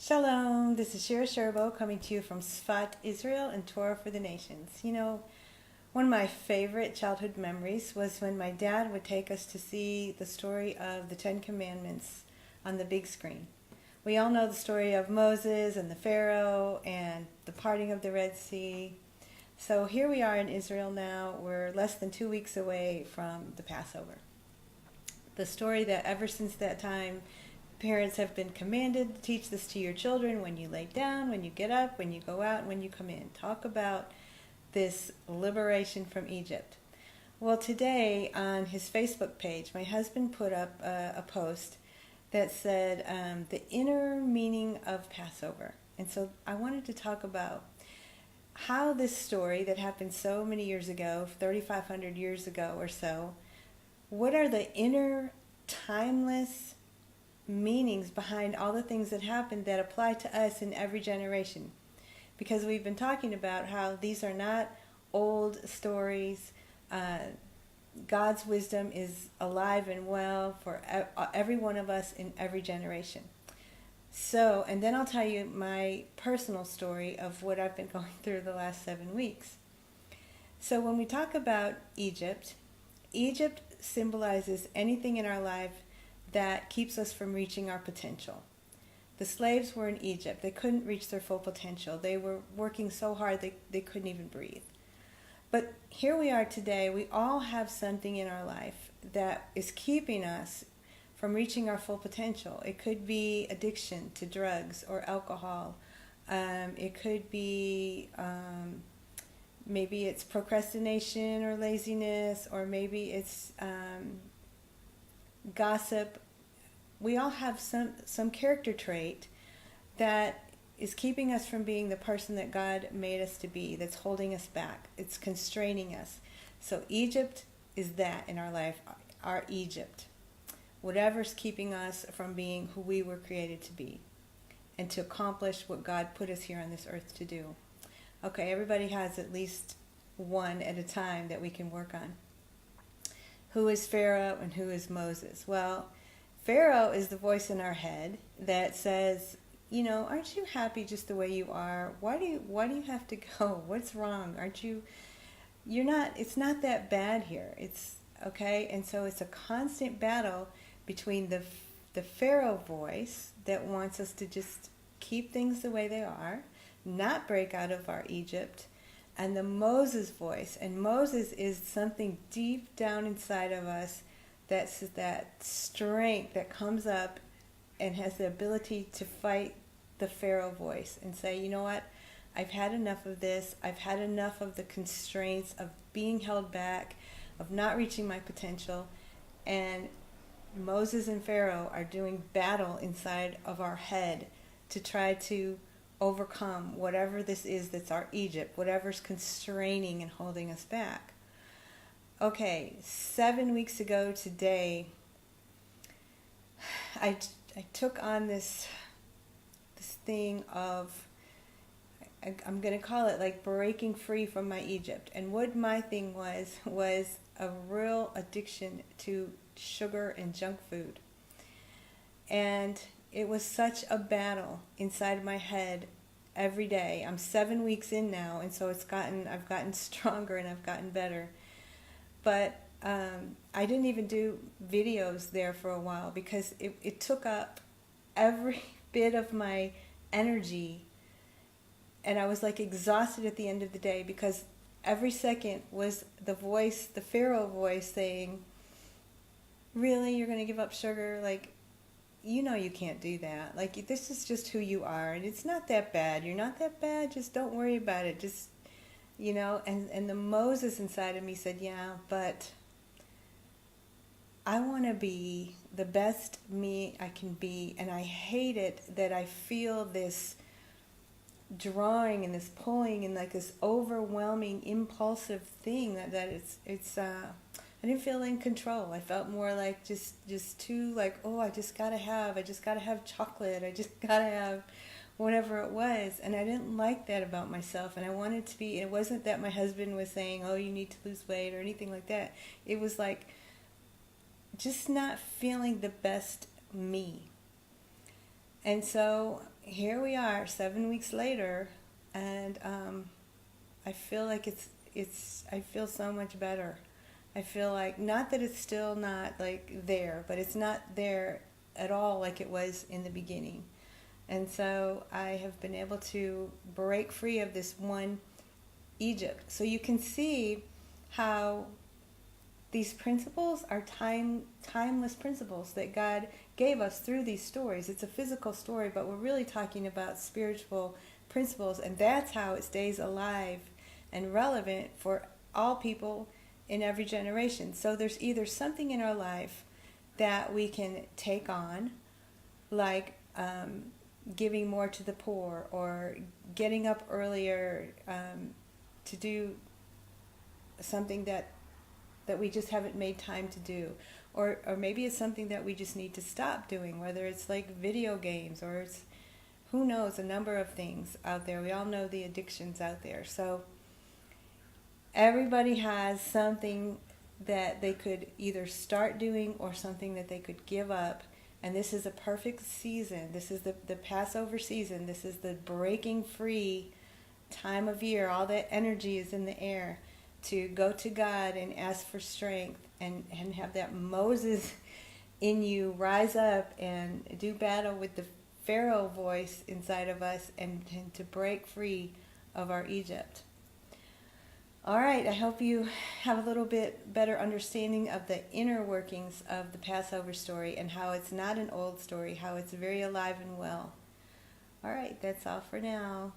Shalom, this is Shira Sherbo coming to you from Sfat, Israel, and Torah for the Nations. You know, one of my favorite childhood memories was when my dad would take us to see the story of the Ten Commandments on the big screen. We all know the story of Moses and the Pharaoh and the parting of the Red Sea. So here we are in Israel now. We're less than 2 weeks away from the Passover. The story that ever since that time, parents have been commanded to teach this to your children when you lay down, when you get up, when you go out, and when you come in. Talk about this liberation from Egypt. Well, today on his Facebook page, my husband put up a post that said the inner meaning of Passover. And so I wanted to talk about how this story that happened so many years ago, 3,500 years ago or so, what are the inner timeless meanings behind all the things that happened that apply to us in every generation? Because we've been talking about how these are not old stories. God's wisdom is alive and well for every one of us in every generation. So, and then I'll tell you my personal story of what I've been going through the last 7 weeks. So when we talk about Egypt, Egypt symbolizes anything in our life that keeps us from reaching our potential. The slaves were in Egypt. They couldn't reach their full potential. They were working so hard they couldn't even breathe. But here we are today. We all have something in our life that is keeping us from reaching our full potential. It could be addiction to drugs or alcohol. It could be maybe it's procrastination or laziness, or maybe it's gossip. We all have some character trait that is keeping us from being the person that God made us to be, that's holding us back. It's constraining us. So Egypt is that in our life, our Egypt. Whatever's keeping us from being who we were created to be and to accomplish what God put us here on this earth to do. Okay, everybody has at least one at a time that we can work on. Who is Pharaoh and who is Moses? Well, Pharaoh is the voice in our head that says, you know, aren't you happy just the way you are? Why do you have to go? What's wrong? You're not, it's not that bad here. It's okay. And so it's a constant battle between the Pharaoh voice that wants us to just keep things the way they are, not break out of our Egypt, and the Moses voice. And Moses is something deep down inside of us that's that strength that comes up and has the ability to fight the Pharaoh voice and say, you know what, I've had enough of this. I've had enough of the constraints of being held back, of not reaching my potential. And Moses and Pharaoh are doing battle inside of our head to try to overcome whatever this is that's our Egypt, whatever's constraining and holding us back. Okay, 7 weeks ago today, I took on this thing of, I'm going to call it like breaking free from my Egypt. And what my thing was a real addiction to sugar and junk food. And it was such a battle inside my head every day. I'm 7 weeks in now, and so I've gotten stronger and I've gotten better. But I didn't even do videos there for a while because it took up every bit of my energy, and I was like exhausted at the end of the day because every second was the voice, the Pharaoh voice saying, really, you're going to give up sugar? Like, you know you can't do that. Like, this is just who you are, and it's not that bad. You're not that bad. Just don't worry about it. Just, you know, and the Moses inside of me said, yeah, but I want to be the best me I can be, and I hate it that I feel this drawing and this pulling and like this overwhelming impulsive thing that it's I didn't feel in control. I felt more like just too like, oh, I just gotta have chocolate. I just gotta have whatever it was. And I didn't like that about myself. And I wanted to be, it wasn't that my husband was saying, oh, you need to lose weight or anything like that. It was like just not feeling the best me. And so here we are 7 weeks later, and I feel like I feel so much better. I feel like, not that it's still not like there, but it's not there at all like it was in the beginning. And so I have been able to break free of this one Egypt. So you can see how these principles are timeless principles that God gave us through these stories. It's a physical story, but we're really talking about spiritual principles, and that's how it stays alive and relevant for all people in every generation. So there's either something in our life that we can take on, like giving more to the poor, or getting up earlier to do something that we just haven't made time to do, or maybe it's something that we just need to stop doing, whether it's like video games, or it's, who knows, a number of things out there. We all know the addictions out there. So everybody has something that they could either start doing or something that they could give up. And this is a perfect season. This is the Passover season. This is the breaking free time of year. All that energy is in the air to go to God and ask for strength, and have that Moses in you rise up and do battle with the Pharaoh voice inside of us, and to break free of our Egypt. All right, I hope you have a little bit better understanding of the inner workings of the Passover story, and how it's not an old story, how it's very alive and well. All right, that's all for now.